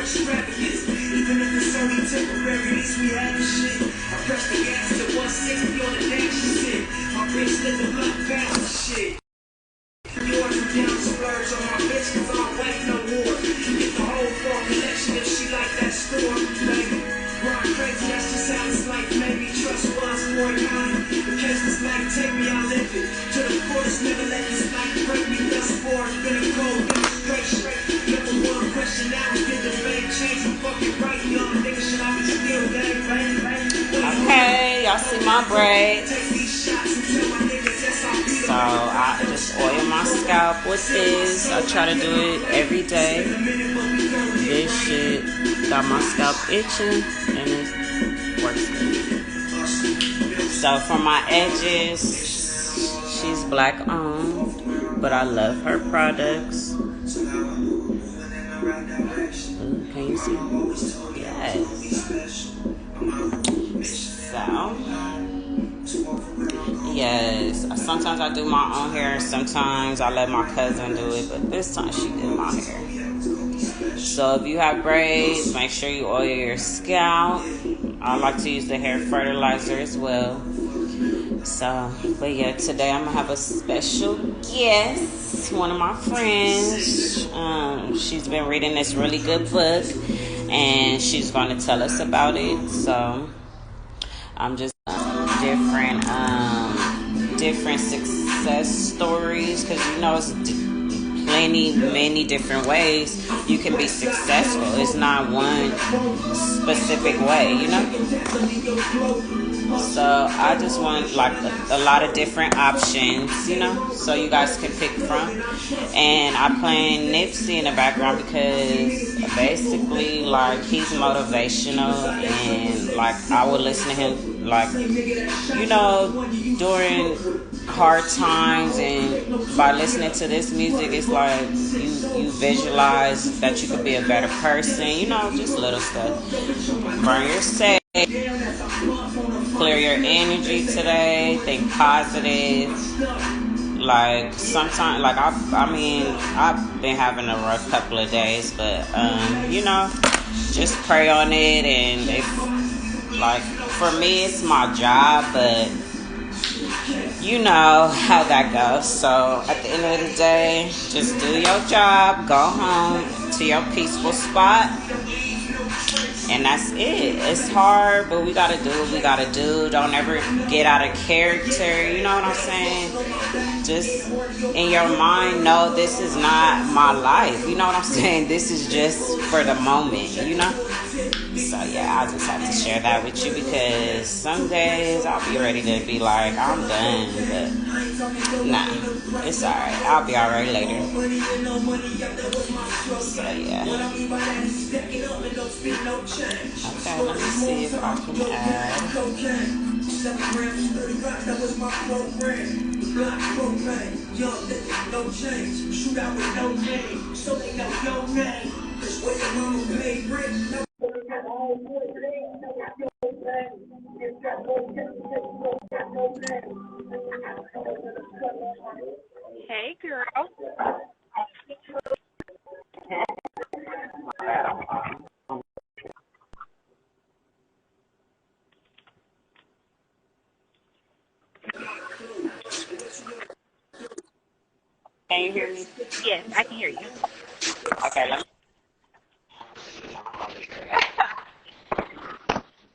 extravagance. Even if it's only temporary, at least we have shit. I press the gas to 160 on the dash and shit. My bitch let the block pass and shit. Yours and down splurge on my bitch cause I don't wait no more. Get the whole fall collection if she like that store, baby. Grind crazy, that's just how it's like. Maybe trust was for a time. The case is like, take me, I live it. To the fullest, never let this life break me. Thus far, it's been a cold demonstration. Never one question, now we get the fame change. I'm fucking right, young nigga, should I be still gang bang? Okay, y'all see my braids. So I just oil my scalp with this. I try to do it every day. This shit got my scalp itching and it works good. So for my edges, she's black owned, but I love her products. Ooh, can you see? Yes. So, yes, sometimes I do my own hair, sometimes I let my cousin do it, but this time she did my hair. So if you have braids, make sure you oil your scalp. I like to use the hair fertilizer as well. So, but yeah, today I'm gonna have a special guest, one of my friends. She's been reading this really good book, and she's going to tell us about it. So, I'm just different success stories, because you know it's many different ways you can be successful. It's not one specific way, you know. So I just want like a lot of different options, you know, so you guys can pick from. And I'm playing Nipsey in the background because basically like he's motivational, and like I would listen to him like, you know, during hard times, and by listening to this music it's like you visualize that you could be a better person, you know, just little stuff. Burn your set. Clear your energy today. Think positive. Like sometimes, like I mean, I've been having a rough couple of days, but you know, just pray on it. And if, like, for me, it's my job, but you know how that goes. So at the end of the day, just do your job. Go home to your peaceful spot. And that's it. It's hard, but we gotta do what we gotta do. Don't ever get out of character. You know what I'm saying? Just in your mind, know this is not my life. You know what I'm saying? This is just for the moment, you know? So yeah, I just have to share that with you, because some days I'll be ready to be like, I'm done, but nah, it's alright. I'll be alright later. So yeah. Okay, let me see if I can add. Hey, girl. Can you hear me? Yes, I can hear you. Okay, let me.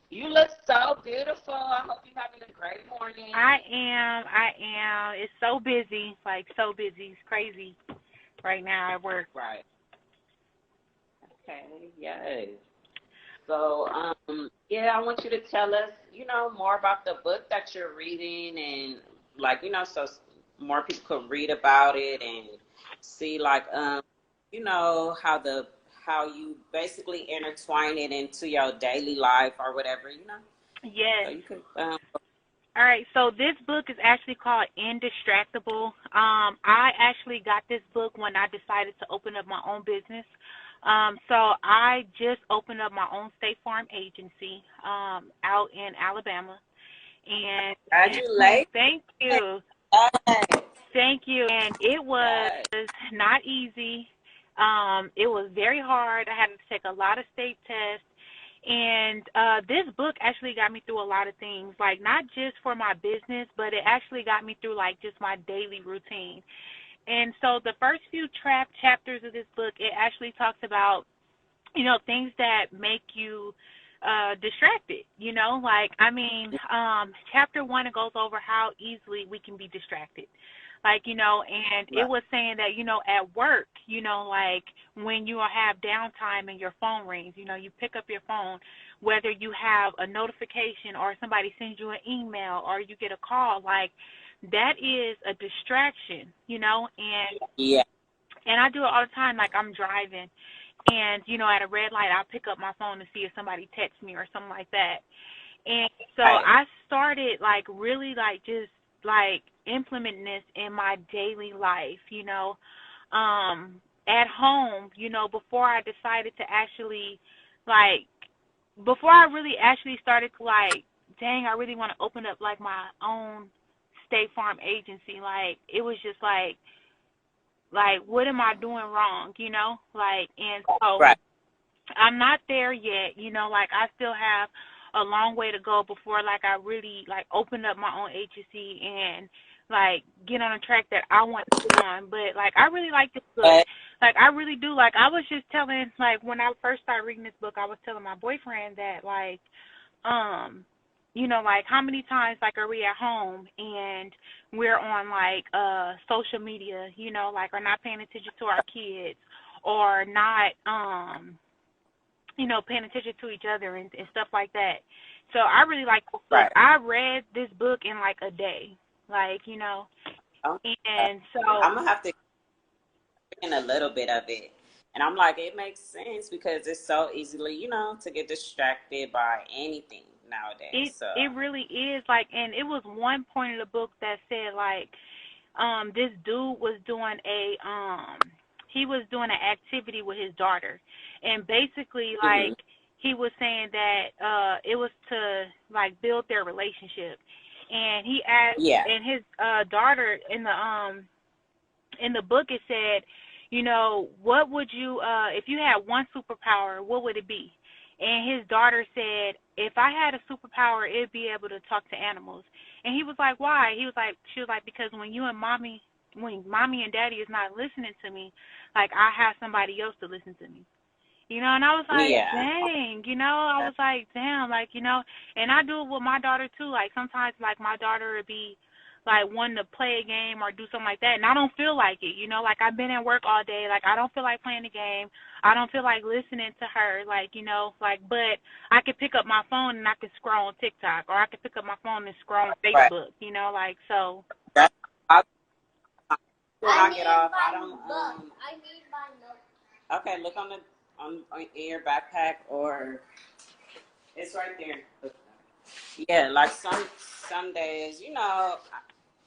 You look so beautiful. I hope you're having a great morning. I am. It's so busy, like so busy. It's crazy right now at work. Right. Okay, yes. So, yeah, I want you to tell us, you know, more about the book that you're reading, and like, you know, so more people could read about it and see, like, you know, how you basically intertwine it into your daily life or whatever, you know. So Yes. you could, All right, so this book is actually called Indistractable. I actually got this book when I decided to open up my own business. So I just opened up my own State Farm agency out in Alabama. And congratulations. thank you. Yes. Thank you. And it was Yes. not easy. It was very hard. I had to take a lot of state tests. And this book actually got me through a lot of things, like not just for my business, but it actually got me through like just my daily routine. And so the first few chapters of this book, it actually talks about, things that make you distracted, like, I mean, chapter 1, it goes over how easily we can be distracted. Like, and it Right. was saying that, at work, like when you have downtime and your phone rings, you pick up your phone, whether you have a notification or somebody sends you an email or you get a call, like that is a distraction, Yeah. and I do it all the time. Like I'm driving, and at a red light, I'll pick up my phone to see if somebody texts me or something like that. And so Right. I started like really like just like implementing this in my daily life, at home, before I decided to actually like before I really actually started to like, dang, I really want to open up like my own State Farm agency. Like it was just like what am I doing wrong, Like, and so Right. I'm not there yet, like I still have a long way to go before like I really like open up my own agency and like get on a track that I want to be on. But like I really like this book. But Like I really do. Like I was just telling, like when I first started reading this book, I was telling my boyfriend that like um like how many times like are we at home and we're on like social media, like are not paying attention to our kids or not paying attention to each other and stuff like that. So I really like this book. right. I read this book in like a day. Like, Oh, and I'm so gonna have to in a little bit of it. And I'm like, it makes sense because it's so easily, to get distracted by anything nowadays. it So it really is like, and it was one point in the book that said like this dude was doing he was doing an activity with his daughter, and basically hmm like he was saying that it was to like build their relationship, and he asked, yeah, and his daughter in the book it said, what would you if you had one superpower, what would it be? And his daughter said, if I had a superpower, it'd be able to talk to animals. And he was like, why? She was like, because when mommy and daddy is not listening to me, like I have somebody else to listen to me. And I was like, yeah, dang, I was like, damn, like, and I do it with my daughter too. Like sometimes like my daughter would be like wanting to play a game or do something like that and I don't feel like it, like I've been at work all day, like I don't feel like playing the game. I don't feel like listening to her, like, like but I could pick up my phone and I could scroll on TikTok or I could pick up my phone and scroll on right. Facebook, like so That's I, when I get off. I don't. I need my note. Okay, look on in your backpack or it's right there. Yeah, like some days,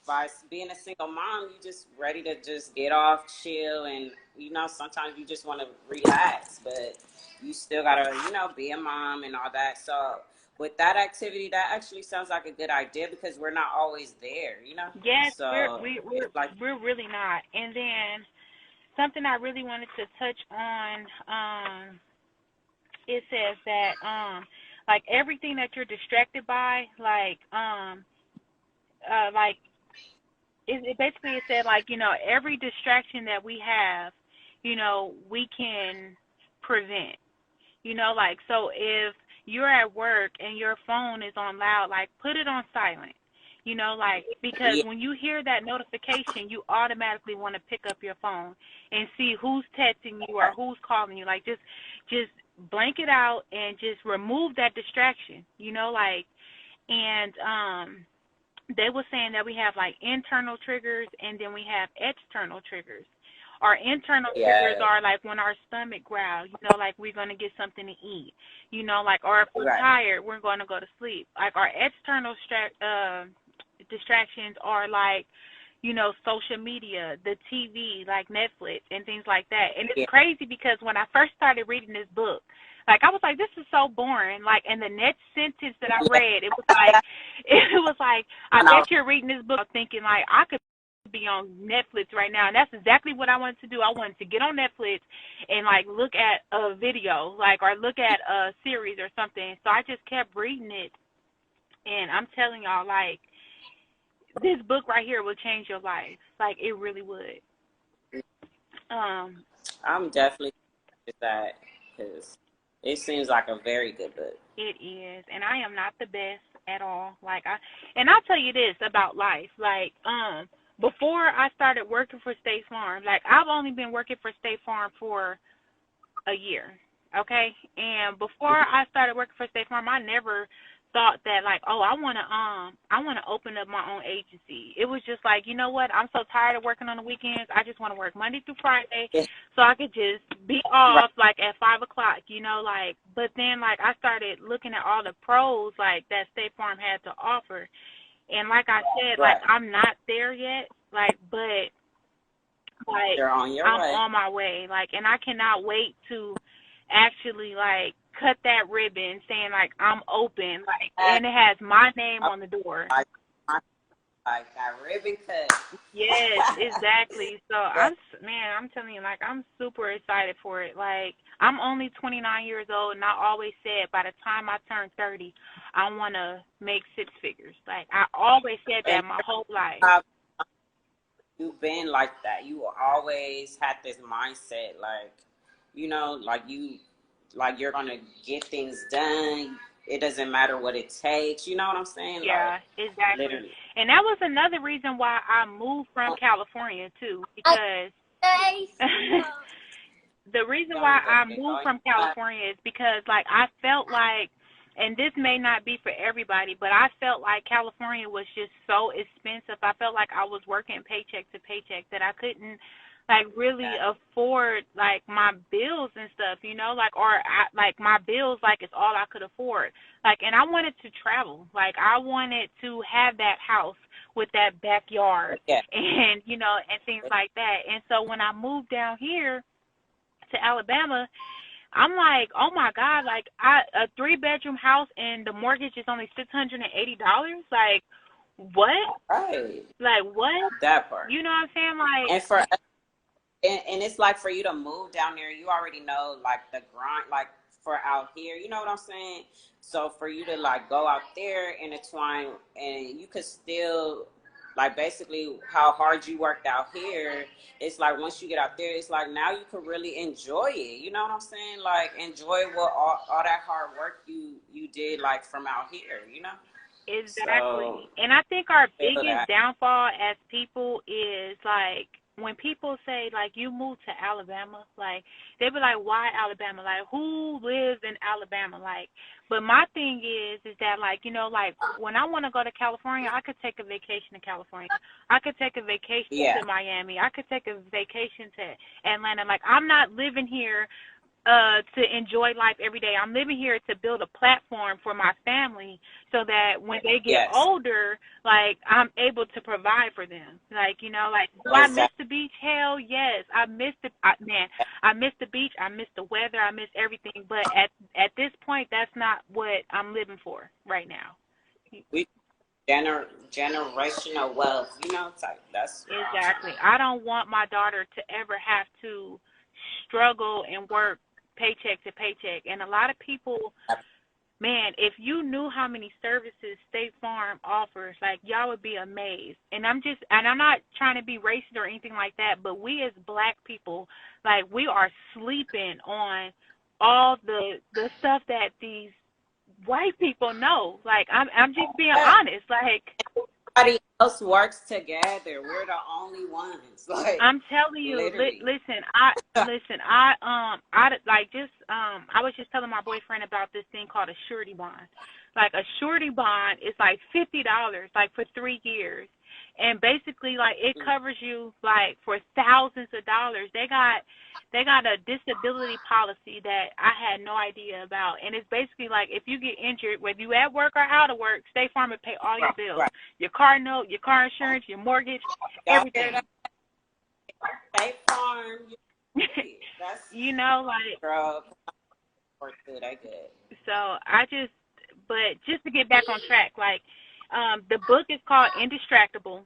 by being a single mom, you just ready to just get off, chill, and sometimes you just want to relax, but you still gotta, be a mom and all that. So with that activity, that actually sounds like a good idea because we're not always there. yes, So we're it's like, we're really not. And then something I really wanted to touch on, it says that like everything that you're distracted by, like it basically it said like, every distraction that we have, we can prevent. Like so if you're at work and your phone is on loud, like put it on silent. Like because yeah, when you hear that notification, you automatically want to pick up your phone and see who's texting you or who's calling you. Like just blank it out and just remove that distraction. Like and they were saying that we have like internal triggers and then we have external triggers. Our internal triggers yeah, are like when our stomach growls, like we're going to get something to eat, like, or if we're right, tired, we're going to go to sleep. Like our external distractions are like, social media, the TV, like Netflix and things like that. And it's yeah, crazy because when I first started reading this book, like I was like, this is so boring. Like, and the next sentence that I yeah. read, it was like, I I know, bet you're reading this book thinking like I could be on Netflix right now. And that's exactly what I wanted to do. I wanted to get on Netflix and like look at a video, like, or look at a series or something. So I just kept reading it, and I'm telling y'all, like, this book right here will change your life. Like, it really would. I'm definitely with that because it seems like a very good book. It is, and I am not the best at all. And I'll tell you this about life. Like, before I started working for State Farm, like, I've only been working for State Farm for a year, okay? And before I started working for State Farm, I never thought that, like, oh, I want to open up my own agency. It was just like, you know what? I'm so tired of working on the weekends. I just want to work Monday through Friday so I could just be off, like, at 5 o'clock, you know, like. But then, like, I started looking at all the pros, like, that State Farm had to offer. And like I said, like, I'm not there yet, like, but, like, You're on your I'm way. on my way, like, and I cannot wait to actually, like, cut that ribbon saying, like, I'm open, like, and it has my name on the door. Like that ribbon cut. Yes, exactly. So I'm telling you, like, I'm super excited for it. Like, I'm only 29 years old, and I always said by the time I turn 30, I want to make six figures. Like, I always said that my whole life. You've been like that. You always had this mindset, like, you know, like you're gonna get things done. It doesn't matter what it takes. You know what I'm saying? Yeah, like, exactly. Literally. And that was another reason why I moved from California too, because the reason why I moved from California is because, like, I felt like, and this may not be for everybody, but I felt like California was just so expensive. I felt like I was working paycheck to paycheck that I couldn't, like, really afford, like, my bills and stuff, you know, like, like, my bills, like, it's all I could afford. Like, and I wanted to travel. Like, I wanted to have that house with that backyard and, you know, and things like that. And so when I moved down here to Alabama, I'm like, oh my God, like, a 3-bedroom house and the mortgage is only $680. Like, what? Right. Like, what? That part. You know what I'm saying? Like, and it's like for you to move down there, you already know, like, the grind, like, for out here, you know what I'm saying? So for you to, like, go out there and intertwine, and you could still, like, basically how hard you worked out here, it's like once you get out there, it's like now you can really enjoy it. You know what I'm saying? Like, enjoy what all that hard work you did, like, from out here, you know? Exactly. So, and I think our biggest downfall as people is, like, when people say, like, you moved to Alabama, like, they be like, why Alabama? Like, who lives in Alabama? Like, but my thing is that, like, you know, like, when I want to go to California, I could take a vacation to California. I could take a vacation to Miami. I could take a vacation to Atlanta. Like, I'm not living here to enjoy life every day. I'm living here to build a platform for my family so that when they get older, like, I'm able to provide for them. Like, you know, like, do I miss the beach? Hell yes. I miss I miss the beach. I miss the weather. I miss everything. But at this point, that's not what I'm living for right now. We generational wealth, you know, type. That's exactly. I don't want my daughter to ever have to struggle and work paycheck to paycheck. And a lot of people, man, if you knew how many services State Farm offers, like, y'all would be amazed. And I'm not trying to be racist or anything like that, but we as black people, like, we are sleeping on all the stuff that these white people know. Like, I'm just being honest. Like, everybody else works together. We're the only ones. Like, I'm telling you, I was just telling my boyfriend about this thing called a surety bond. Like, a surety bond is like $50, like, for 3 years. And basically, like, it covers you, like, for thousands of dollars. They got a disability policy that I had no idea about. And it's basically like, if you get injured, whether you at work or out of work, State Farm will pay all your bills. Right. Your car note, your car insurance, your mortgage, everything. State Farm. That's, you know, like, girl, good. So but just to get back on track, like, the book is called Indistractable.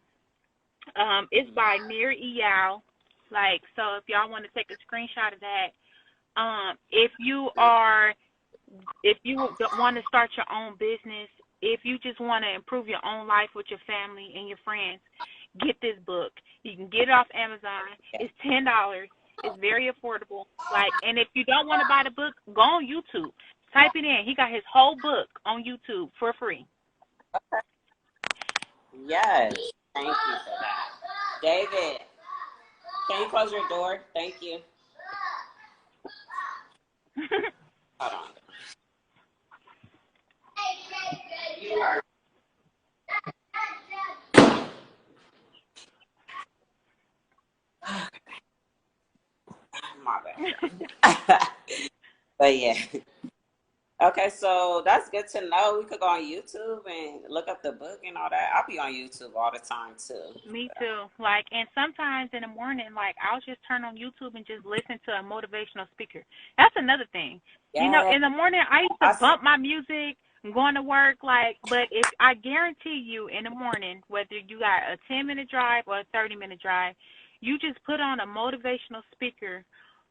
It's by Near Eyal. Like, so if y'all want to take a screenshot of that, if you are, if you want to start your own business, if you just want to improve your own life with your family and your friends, get this book. You can get it off Amazon. It's $10. It's very affordable. Like, and if you don't want to buy the book, go on YouTube. Type it in. He got his whole book on YouTube for free. Yes. Thank you for that. David, can you close your door? Thank you. Hold on. You are. My bad. But yeah. Okay, so that's good to know. We could go on YouTube and look up the book and all that. I'll be on YouTube all the time too. Me too. Like, and sometimes in the morning, like, I'll just turn on YouTube and just listen to a motivational speaker. That's another thing. You know, Yeah. in the morning, I used to bump my music, going to work, like, but if I guarantee you in the morning, whether you got a 10-minute drive or a 30-minute drive, you just put on a motivational speaker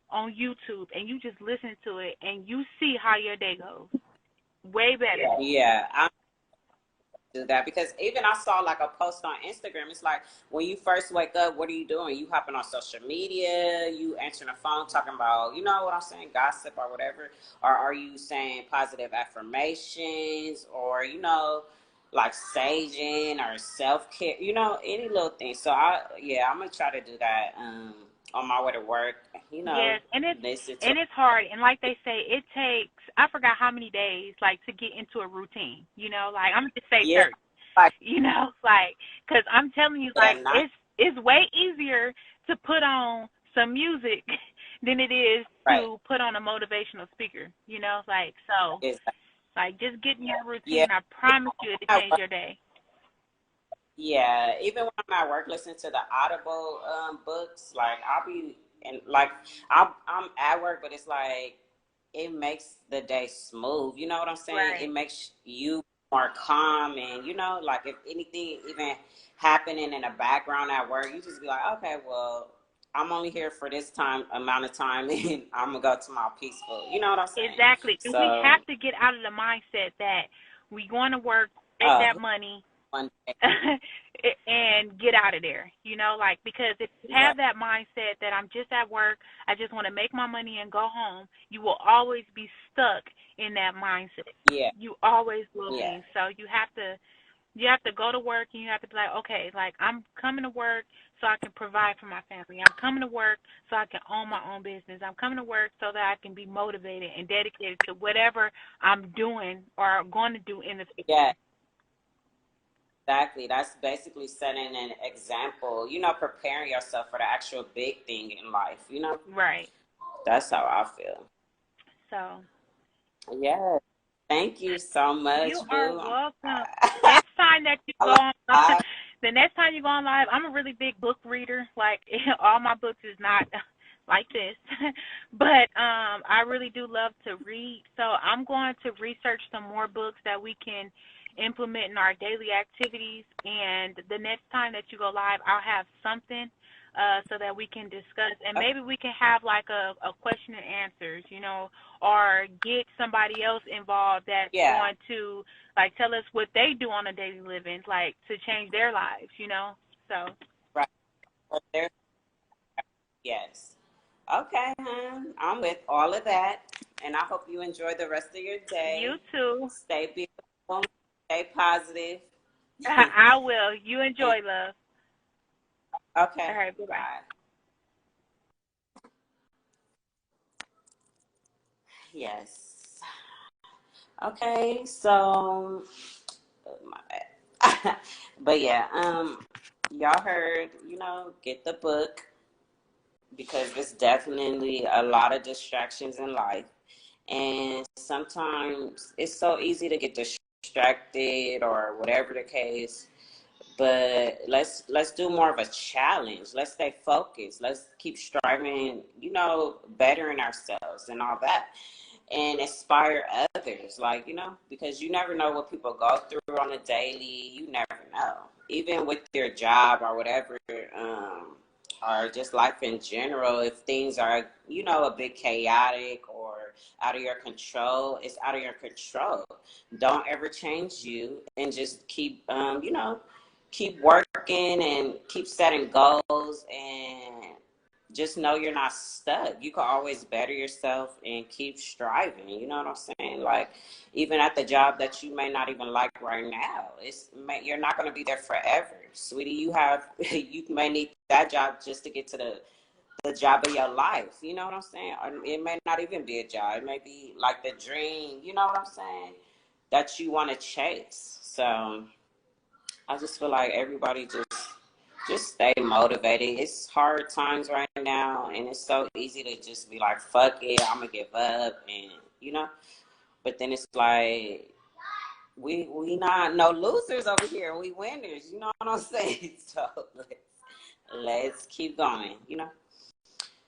on YouTube and you just listen to it and you see how your day goes. Way better. Yeah, I do that because even I saw like a post on Instagram. It's like when you first wake up, what are you doing? You hopping on social media, you answering the phone, talking about, you know what I'm saying, gossip or whatever, or are you saying positive affirmations, or you know, like saging or self care, you know, any little thing. So I'm gonna try to do that on my way to work. You know, Yes, listen to. and it's hard. And like they say, it takes, I forgot how many days, like, to get into a routine. You know, like, I'm gonna just say Yeah, 30. like You know, like, because I'm telling you, like, yeah, not it's way easier to put on some music than it is right. to put on a motivational speaker. You know, like, so, It's like, just get in your yeah. routine. I promise you, it'll change your day. Yeah, even when I'm at work listening to the Audible books, like I'll be and like I'm at work, but it's like it makes the day smooth. You know what I'm saying? It Right. makes you more calm, and you know, like if anything even happening in the background at work, you just be like, okay, well, I'm only here for this amount of time, and I'm gonna go to my peaceful. You know what I'm saying? Exactly. And we So, have to get out of the mindset that we going to work, make uh, that money, one day, and get out of there. You know, like, because if you right? have that mindset that I'm just at work, I just want to make my money and go home, you will always be stuck in that mindset. Yeah, You always will yeah, be. So you have to go to work and you have to be like, okay, like, I'm coming to work so I can provide for my family. I'm coming to work so I can own my own business. I'm coming to work so that I can be motivated and dedicated to whatever I'm doing or going to do in the yeah. future. Exactly. That's basically setting an example, you know, preparing yourself for the actual big thing in life, you know? Right. That's how I feel. So Yeah. Thank you so you much, are boo. welcome. Next time that you I go love on, I, the next time you go on live, I'm a really big book reader. Like, all my books is not like this, but I really do love to read. So I'm going to research some more books that we can implement in our daily activities. And the next time that you go live, I'll have something. So that we can discuss, and maybe we can have like a question and answers, or get somebody else involved that's yeah. going to, like, tell us what they do on a daily living, like, to change their lives. So Right. Well, yes. Okay, hon. I'm with all of that. And I hope you enjoy the rest of your you day. too. Stay beautiful. Stay positive. I will. You And, enjoy, love. All okay. right. Bye bye. Bye. Yes. Okay, so my bad. But yeah, y'all heard, you know, get the book because there's definitely a lot of distractions in life. And sometimes it's so easy to get distracted or whatever the case. But let's do more of a challenge. Let's stay focused. Let's keep striving, you know, bettering ourselves and all that. And inspire others, like, you know, because you never know what people go through on a daily. You never know. even with your job or whatever, or just life in general, if things are, you know, a bit chaotic or out of your control, it's out of your control. Don't ever change you, and just keep, you know, keep working and keep setting goals, and just know you're not stuck. You can always better yourself and keep striving. You know what I'm saying? Like, even at the job that you may not even like right now, you're not going to be there forever, sweetie. You have you may need that job just to get to the job of your life. You know what I'm saying? Or it may not even be a job. It may be like the dream. You know what I'm saying? That you want to chase. So I just feel like everybody just stay motivated. It's hard times right now, and it's so easy to just be like, fuck it, I'm gonna give up, and you know. But then it's like, we not no losers over here. We winners. You know what I'm saying? So let's keep going. You know.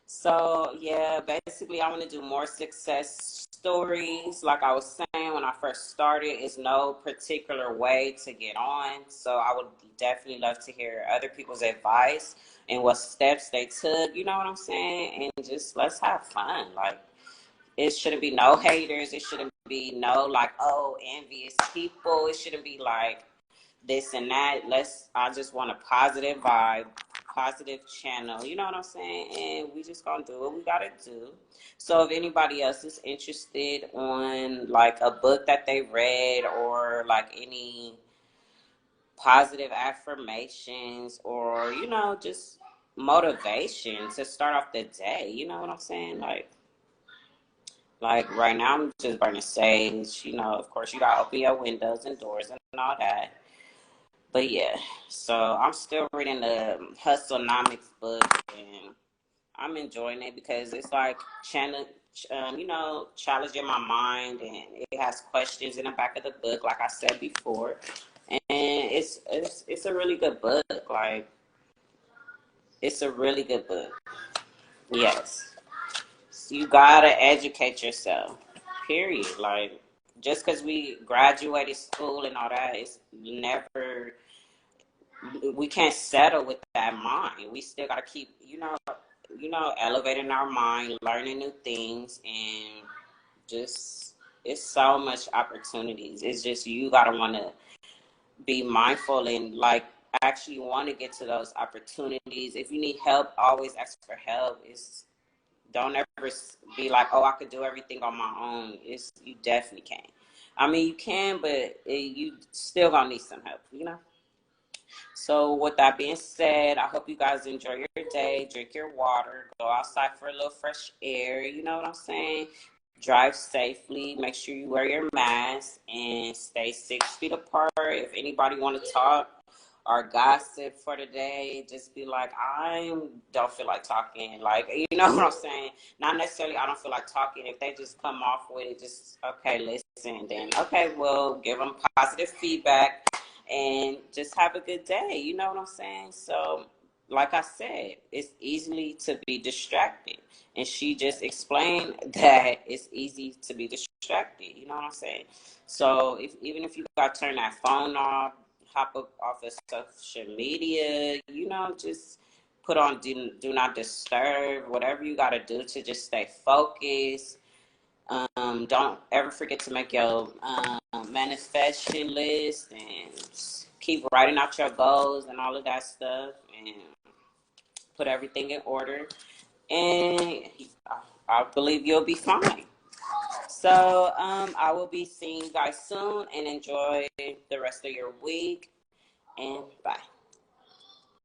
So yeah, basically, I want to do more success stories. Like I was saying when I first started, it's no particular way to get on. So I would definitely love to hear other people's advice and what steps they took. You know what I'm saying? And just let's have fun. Like, it shouldn't be no haters. It shouldn't be no like, oh, envious people. It shouldn't be like this and that. I just want a positive vibe, positive channel. You know what I'm saying? And we just gonna do what we gotta do. So if anybody else is interested on like a book that they read, or like any positive affirmations, or, you know, just motivation to start off the day, you know what I'm saying? Like right now, I'm just burning sage. You know, of course, you gotta open your windows and doors and all that. But yeah, so I'm still reading the Hustlenomics book, and I'm enjoying it because it's like you know, challenging my mind, and it has questions in the back of the book, like I said before, and it's a really good book. Like, it's a really good book. Yes. You gotta educate yourself. Period. Like, just because we graduated school and all that, it's never. We can't settle with that mind. We still gotta keep, elevating our mind, learning new things, and just it's so much opportunities. It's just you gotta want to be mindful and like actually want to get to those opportunities. If you need help, always ask for help. Don't ever be like, oh, I could do everything on my own. You definitely can. I mean, you can, but you still gonna need some help, you know? So with that being said, I hope you guys enjoy your day, drink your water, go outside for a little fresh air, you know what I'm saying? Drive safely, make sure you wear your mask, and stay 6 feet apart. If anybody want to talk or gossip for the day, just be like, I don't feel like talking. Like, you know what I'm saying? Not necessarily I don't feel like talking. If they just come off with it, just, okay, listen. Then, okay, well, give them positive feedback and just have a good day. You know what I'm saying? So, like I said, it's easily to be distracted. And she just explained that it's easy to be distracted. You know what I'm saying? So even if you got to turn that phone off, hop up off of social media, you know, just put on do not disturb, whatever you got to do to just stay focused. Don't ever forget to make your manifestation list, and keep writing out your goals and all of that stuff, and put everything in order. And I believe you'll be fine. So I will be seeing you guys soon, and enjoy the rest of your week. And bye.